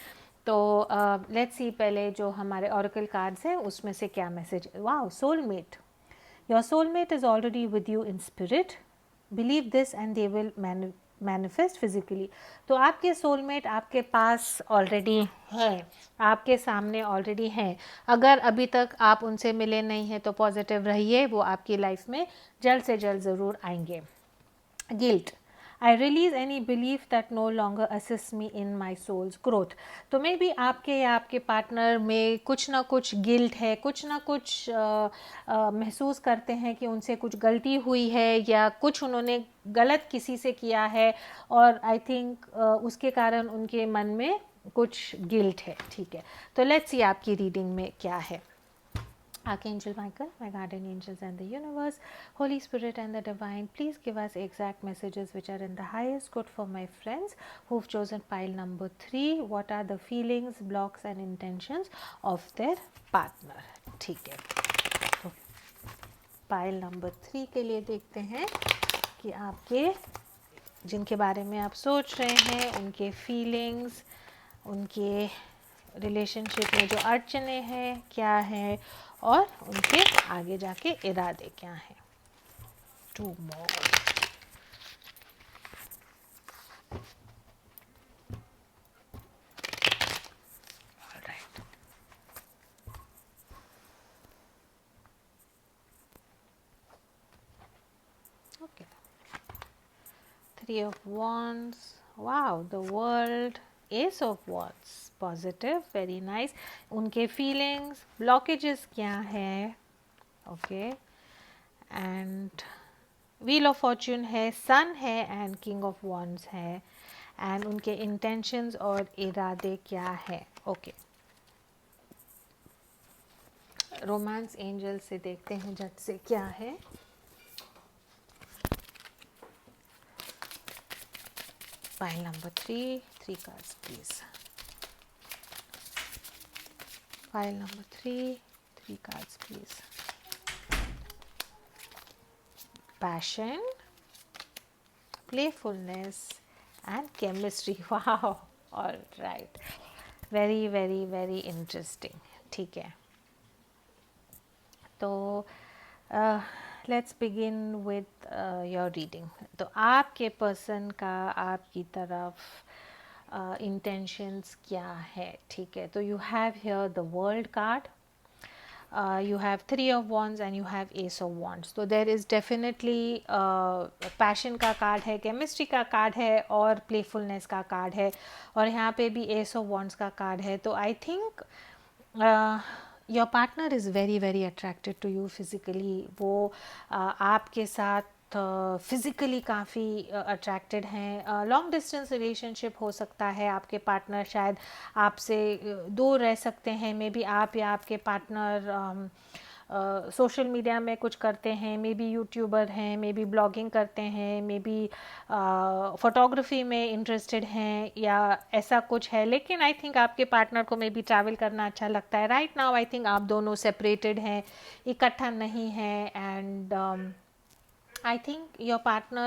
तो लेट्स सी पहले जो हमारे ऑरेकल कार्ड्स हैं उसमें से क्या message. Wow, soulmate. Your soulmate is already with you in spirit. Believe this and they will manifest physically. तो आपके सोलमेट आपके पास ऑलरेडी है, आपके सामने ऑलरेडी हैं. अगर अभी तक आप उनसे मिले नहीं हैं तो पॉजिटिव रहिए, वो आपकी लाइफ में जल्द से जल्द ज़रूर आएंगे. Guilt. I release any belief that no longer assists me in my soul's growth. तो मे भी आपके या आपके पार्टनर में कुछ ना कुछ गिल्ट है, कुछ ना कुछ महसूस करते हैं कि उनसे कुछ गलती हुई है या कुछ उन्होंने गलत किसी से किया है और आई थिंक उसके कारण उनके मन में कुछ गिल्ट है, ठीक है. तो लेट्स सी आपकी रीडिंग में क्या है. Archangel Michael, my guardian angels and the universe, Holy Spirit and the divine, please give us exact messages which are in the highest good for my friends who've chosen pile number 3. What are the feelings, blocks and intentions of their partner? ठीक है, तो पाइल नंबर 3 के लिए देखते हैं कि आपके जिनके बारे में आप सोच रहे हैं उनके फीलिंग्स, उनके रिलेशनशिप में जो अड़चने हैं क्या है और उनके आगे जाके इरादे क्या हैं. 2 more. Alright. Okay. 3 of Wands. Wow, the World. Ace of Wands. Positive, very nice. उनके feelings, blockages क्या है. Okay. And Wheel of Fortune है, Sun है and King of Wands है. And उनके intentions और इरादे क्या है. Okay. रोमांस एंजल से देखते हैं झट से क्या है. Pile number 3, 3 cards please. Pile number 3, 3 cards please. Passion, playfulness and chemistry. Wow, all right. Very very very interesting. ठीक है. तो let's begin with your reading. तो आपके पर्सन का आपकी तरफ इंटेंशंस क्या है, ठीक है. तो you have here the world card, you have 3 of wands and you have ace of wands. तो there is definitely passion का कार्ड है, chemistry का कार्ड है और playfulness का कार्ड है और यहाँ पे भी ace of wands का कार्ड है. तो I think your partner is very very attracted to you physically. वो आपके साथ फिज़िकली काफ़ी अट्रैक्टेड हैं. लॉन्ग डिस्टेंस रिलेशनशिप हो सकता है. आपके पार्टनर शायद आपसे दूर रह सकते हैं. मे बी आप या आपके पार्टनर सोशल मीडिया में कुछ करते हैं, मे बी यूट्यूबर हैं, मे बी ब्लॉगिंग करते हैं, मे बी फोटोग्राफी में इंटरेस्टेड हैं या ऐसा कुछ है. लेकिन आई थिंक आपके पार्टनर को मे बी ट्रैवल करना अच्छा लगता है. राइट नाउ आई थिंक आप दोनों सेपरेटेड हैं, इकट्ठा नहीं हैं. And I think your partner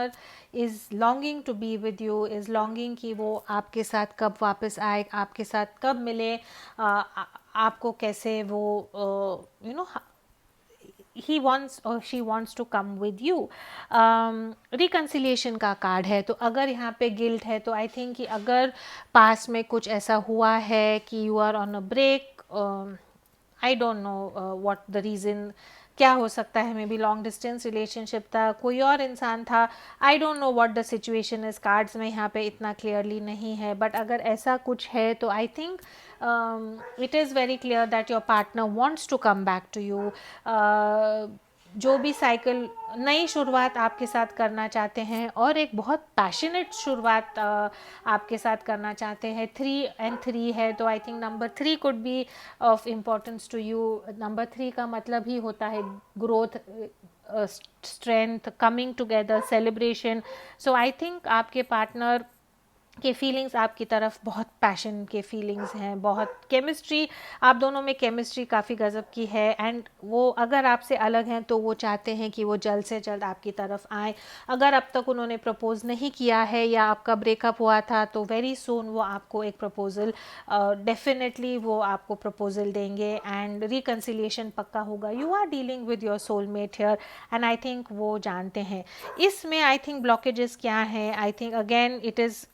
is longing to be with you, is longing कि वो आपके साथ कब वापस आए, आपके साथ कब मिले, आपको कैसे वो you know he wants or she wants to come with you. reconciliation का कार्ड है. तो अगर यहाँ पे गिल्ट है तो आई थिंक कि अगर पास में कुछ ऐसा हुआ है कि you are on a break, I don't know what the reason क्या हो सकता है. Maybe long distance relationship था, कोई और इंसान था. I don't know what the situation is. Cards में यहाँ पे इतना क्लियरली नहीं है. बट अगर ऐसा कुछ है तो I think it is very clear that your partner wants to come back to you. जो भी साइकिल नई शुरुआत आपके साथ करना चाहते हैं और एक बहुत पैशनेट शुरुआत आपके साथ करना चाहते हैं, 3 and 3 है, तो I think number 3 could be of importance to you. Number 3 का मतलब ही होता है growth, strength, coming together, celebration. So I think आपके पार्टनर के फीलिंग्स आपकी तरफ बहुत पैशन के फीलिंग्स हैं, बहुत केमिस्ट्री, आप दोनों में केमिस्ट्री काफ़ी गज़ब की है। एंड वो अगर आपसे अलग हैं तो वो चाहते हैं कि वो जल्द से जल्द आपकी तरफ आए। अगर अब तक उन्होंने प्रपोज नहीं किया है या आपका ब्रेकअप हुआ था तो वेरी सून वो आपको एक प्रपोज़ल, डेफिनेटली वो आपको प्रपोज़ल देंगे एंड रिकन्सिलिएशन पक्का होगा। You are dealing with your soulmate here and I think वो जानते हैं। इसमें आई थिंक ब्लॉकेजेस क्या हैं, I think again it is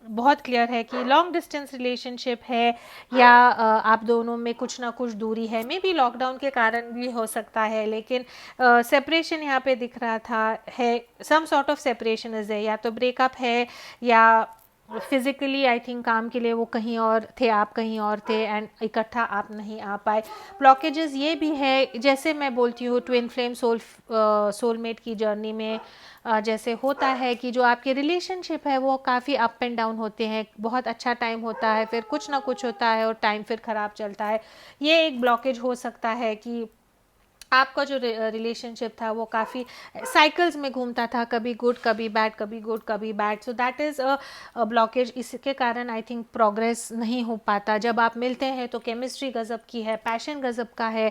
बहुत क्लियर है कि लॉन्ग डिस्टेंस रिलेशनशिप है या आप दोनों में कुछ ना कुछ दूरी है, मे बी लॉकडाउन के कारण भी हो सकता है, लेकिन सेपरेशन यहाँ पे दिख रहा था है, some sort of separation is है, या तो ब्रेकअप है या फिजिकली आई थिंक काम के लिए वो कहीं और थे, आप कहीं और थे एंड इकट्ठा आप नहीं आ पाए। ब्लॉकेजेस ये भी है, जैसे मैं बोलती हूँ ट्विन फ्लेम सोलमेट की जर्नी में जैसे होता है कि जो आपके रिलेशनशिप है वो काफ़ी अप एंड डाउन होते हैं, बहुत अच्छा टाइम होता है, फिर कुछ ना कुछ होता है और टाइम फिर ख़राब चलता है। ये एक ब्लॉकेज हो सकता है कि आपका जो रिलेशनशिप था वो काफ़ी साइकिल्स में घूमता था, कभी गुड कभी बैड, कभी गुड कभी bad. So that is a blockage. इसके कारण आई थिंक प्रोग्रेस नहीं हो पाता। जब आप मिलते हैं तो केमिस्ट्री गज़ब की है, पैशन गज़ब का है,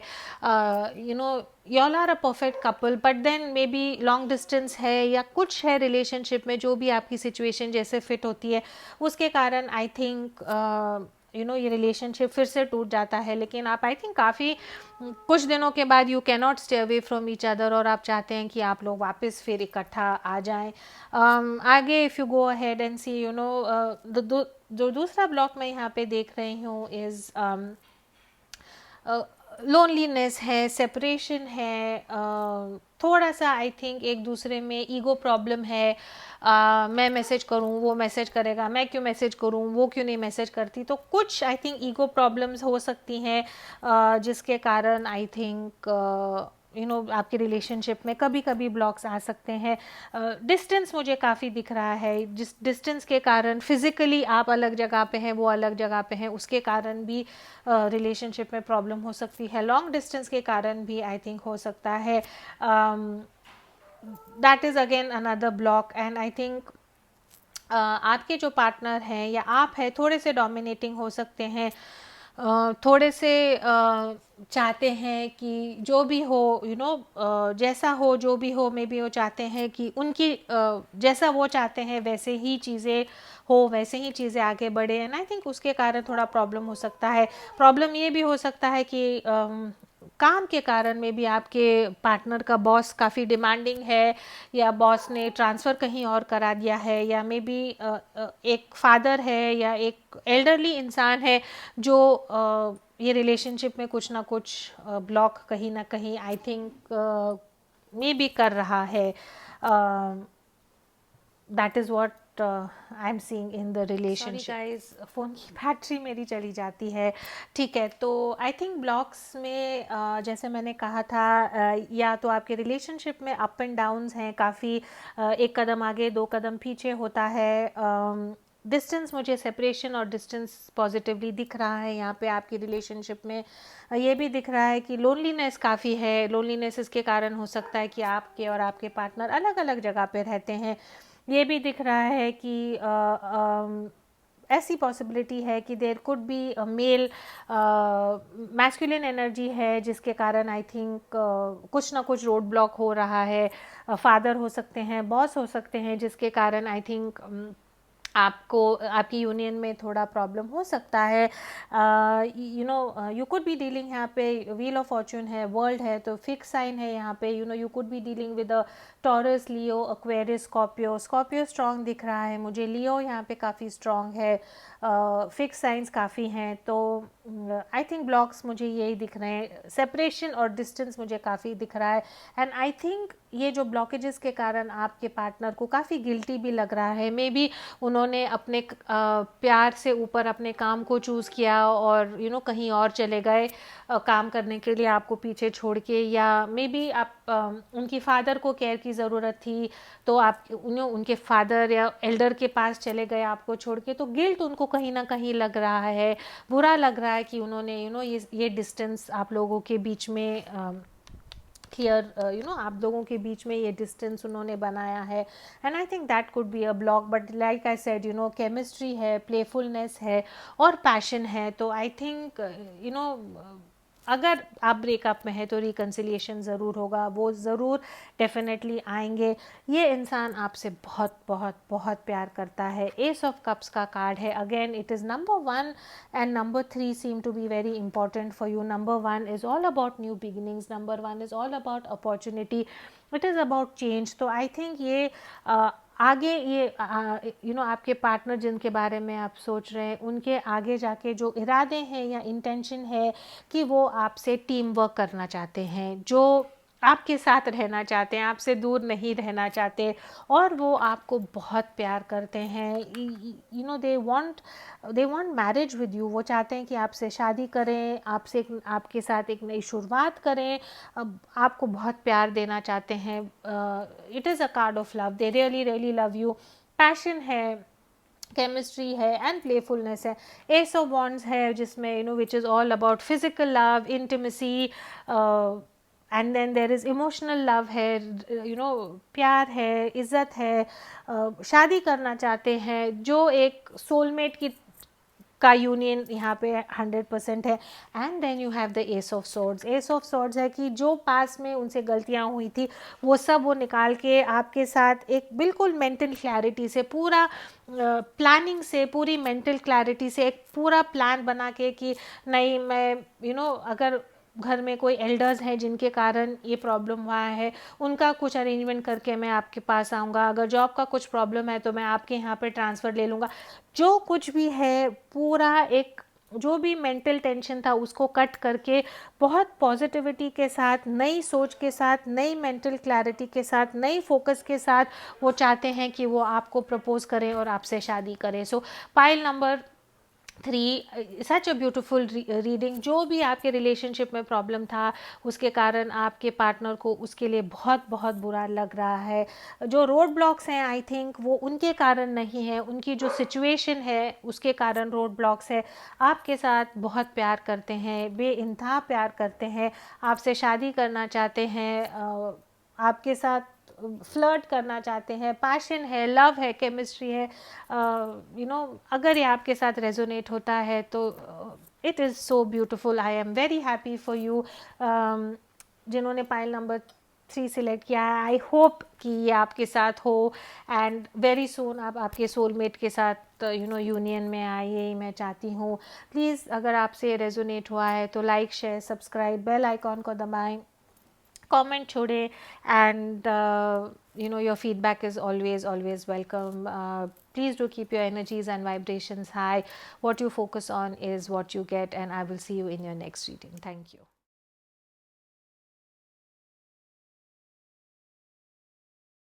you know y'all are a perfect couple, but then maybe long distance है या कुछ है रिलेशनशिप में, जो भी आपकी सिचुएशन जैसे फिट होती है उसके कारण आई थिंक ये रिलेशनशिप फिर से टूट जाता है। लेकिन आप आई थिंक काफ़ी कुछ दिनों के बाद you can not stay away from each other और आप चाहते हैं कि आप लोग वापस फिर इकट्ठा आ जाएं। आगे if you go ahead and see जो दूसरा ब्लॉक मैं यहाँ पे देख रही हूँ इज़ लोनलीनेस है, सेपरेशन है, थोड़ा सा आई थिंक एक दूसरे में ईगो प्रॉब्लम है। मैं मैसेज करूँ वो मैसेज करेगा, मैं क्यों मैसेज करूँ वो क्यों नहीं मैसेज करती, तो कुछ आई थिंक ईगो प्रॉब्लम्स हो सकती हैं जिसके कारण आई थिंक आपके रिलेशनशिप में कभी कभी ब्लॉक्स आ सकते हैं। डिस्टेंस मुझे काफ़ी दिख रहा है, जिस डिस्टेंस के कारण फिज़िकली आप अलग जगह पे हैं वो अलग जगह पे हैं, उसके कारण भी रिलेशनशिप में प्रॉब्लम हो सकती है। लॉन्ग डिस्टेंस के कारण भी आई थिंक हो सकता है। That is again another block and I think आपके जो पार्टनर हैं या आप हैं थोड़े से डोमिनेटिंग हो सकते हैं, थोड़े से चाहते हैं कि जो भी हो जैसा हो, जो भी हो, मे बी वो चाहते हैं कि उनकी जैसा वो चाहते हैं वैसे ही चीज़ें हो, वैसे ही चीज़ें आगे बढ़े एंड आई थिंक उसके कारण थोड़ा प्रॉब्लम हो सकता है। प्रॉब्लम ये भी हो सकता है कि काम के कारण में भी आपके पार्टनर का बॉस काफ़ी डिमांडिंग है या बॉस ने ट्रांसफ़र कहीं और करा दिया है, या मे बी एक फादर है या एक एल्डरली इंसान है जो ये रिलेशनशिप में कुछ ना कुछ ब्लॉक कहीं ना कहीं आई थिंक मे बी कर रहा है। That is what I am seeing in the relationship. Guys phone की बैटरी मेरी चली जाती है। ठीक है, तो आई थिंक ब्लॉक्स में जैसे मैंने कहा था या तो आपके रिलेशनशिप में अप एंड डाउन्स हैं काफ़ी, एक कदम आगे दो कदम पीछे होता है। डिस्टेंस, मुझे सेपरेशन और डिस्टेंस पॉजिटिवली दिख रहा है यहाँ पे आपकी रिलेशनशिप में। ये भी दिख रहा है कि लोनलीनेस काफ़ी है। लोनलीनेस इसके कारण हो सकता है कि आपके और आपके पार्टनर अलग अलग जगह पे रहते हैं। ये भी दिख रहा है कि ऐसी पॉसिबिलिटी है कि there could be male masculine energy है जिसके कारण आई थिंक कुछ ना कुछ रोड ब्लॉक हो रहा है। फादर हो सकते हैं, बॉस हो सकते हैं, जिसके कारण आई थिंक आपको आपकी यूनियन में थोड़ा प्रॉब्लम हो सकता है। यू कुड बी डीलिंग, यहाँ पे व्हील ऑफ फॉर्चून है, वर्ल्ड है, तो फिक्स साइन है यहाँ पे। You could be dealing with a Taurus, Leo, Aquarius, Scorpio. Scorpio strong दिख रहा है मुझे, लियो यहाँ पे काफ़ी स्ट्रॉन्ग है, फिक्स साइंस काफ़ी हैं। तो आई थिंक ब्लॉक्स मुझे यही दिख रहे हैं, सेपरेशन और डिस्टेंस मुझे काफ़ी दिख रहा है। एंड आई थिंक ये जो ब्लॉकेजेस के कारण आपके पार्टनर को काफ़ी गिल्टी भी लग रहा है। मे बी उन्होंने अपने प्यार से ऊपर अपने काम को चूज़ किया और कहीं और चले गए काम करने के लिए, आपको पीछे छोड़ के, या मे बी आप उनकी फादर को केयर की ज़रूरत थी तो आप उनके फादर या एल्डर के पास चले गए आपको छोड़ के, तो गिल्ट उनको कहीं ना कहीं लग रहा है, बुरा लग रहा है कि उन्होंने ये डिस्टेंस आप लोगों के बीच में आप लोगों के बीच में ये डिस्टेंस उन्होंने बनाया है। And I think that could be a block, but like I said chemistry है, प्लेफुलनेस है और पैशन है, तो आई थिंक अगर आप ब्रेकअप में है तो रिकन्सिलिएशन ज़रूर होगा, वो ज़रूर डेफिनेटली आएंगे। ये इंसान आपसे बहुत बहुत बहुत प्यार करता है। एस ऑफ कप्स का कार्ड है, again it is number 1 and number 3 seem to be very important for you. Number 1 is all about new beginnings, number 1 is all about opportunity, it is about change. तो आई थिंक ये आगे ये आपके पार्टनर जिनके बारे में आप सोच रहे हैं, उनके आगे जाके जो इरादे हैं या इंटेंशन है कि वो आपसे टीम वर्क करना चाहते हैं, जो आपके साथ रहना चाहते हैं, आपसे दूर नहीं रहना चाहते, और वो आपको बहुत प्यार करते हैं। They want marriage with you, वो चाहते हैं कि आपसे शादी करें, आपके साथ एक नई शुरुआत करें, अब आपको बहुत प्यार देना चाहते हैं। It is a card of love, they really really love you. Passion है, केमिस्ट्री है एंड प्लेफुलनेस है। एस ऑफ वॉन्ड्स है जिसमें which is all about physical love, intimacy, and then there is emotional love है, प्यार है, इज़्ज़त है, शादी करना चाहते हैं, जो एक सोलमेट की का यूनियन यहाँ पे 100% है। And then you have the ace of swords. Ace of swords है कि जो पास में उनसे गलतियाँ हुई थी वो सब वो निकाल के आपके साथ एक बिल्कुल मेंटल क्लैरिटी से, पूरा प्लानिंग से, पूरी मेंटल क्लैरिटी से एक पूरा प्लान बना के कि नहीं, मैं अगर घर में कोई एल्डर्स हैं जिनके कारण ये प्रॉब्लम हुआ है, उनका कुछ अरेंजमेंट करके मैं आपके पास आऊँगा। अगर जॉब का कुछ प्रॉब्लम है तो मैं आपके यहाँ पे ट्रांसफ़र ले लूँगा। जो कुछ भी है, पूरा एक जो भी मेंटल टेंशन था उसको कट करके बहुत पॉजिटिविटी के साथ, नई सोच के साथ, नई मेंटल क्लैरिटी के साथ, नई फोकस के साथ वो चाहते हैं कि वो आपको प्रपोज करें और आपसे शादी करें। सो pile number 3, such a beautiful reading. जो भी आपके रिलेशनशिप में प्रॉब्लम था उसके कारण आपके पार्टनर को उसके लिए बहुत बहुत बुरा लग रहा है। जो रोड ब्लॉक्स हैं आई थिंक वो उनके कारण नहीं है, उनकी जो सिचुएशन है उसके कारण रोड ब्लॉक्स है। आपके साथ बहुत प्यार करते हैं, बेइंतहा प्यार करते हैं, आपसे शादी करना चाहते हैं, आपके साथ फ्लर्ट करना चाहते हैं, पैशन है, लव है, केमिस्ट्री है। अगर ये आपके साथ रेजोनेट होता है तो it is so beautiful. I am very happy for you. जिन्होंने पाइल नंबर 3 सिलेक्ट किया है, आई होप कि ये आपके साथ हो एंड वेरी सून आप आपके सोलमेट के साथ यूनियन में आए, यही मैं चाहती हूँ। प्लीज़ अगर आपसे रेजोनेट हुआ है तो like, share, subscribe, bell icon को दबाएं, comment छोड़े, and your feedback is always welcome. Please do keep your energies and vibrations high. What you focus on is what you get, and I will see you in your next reading. Thank you.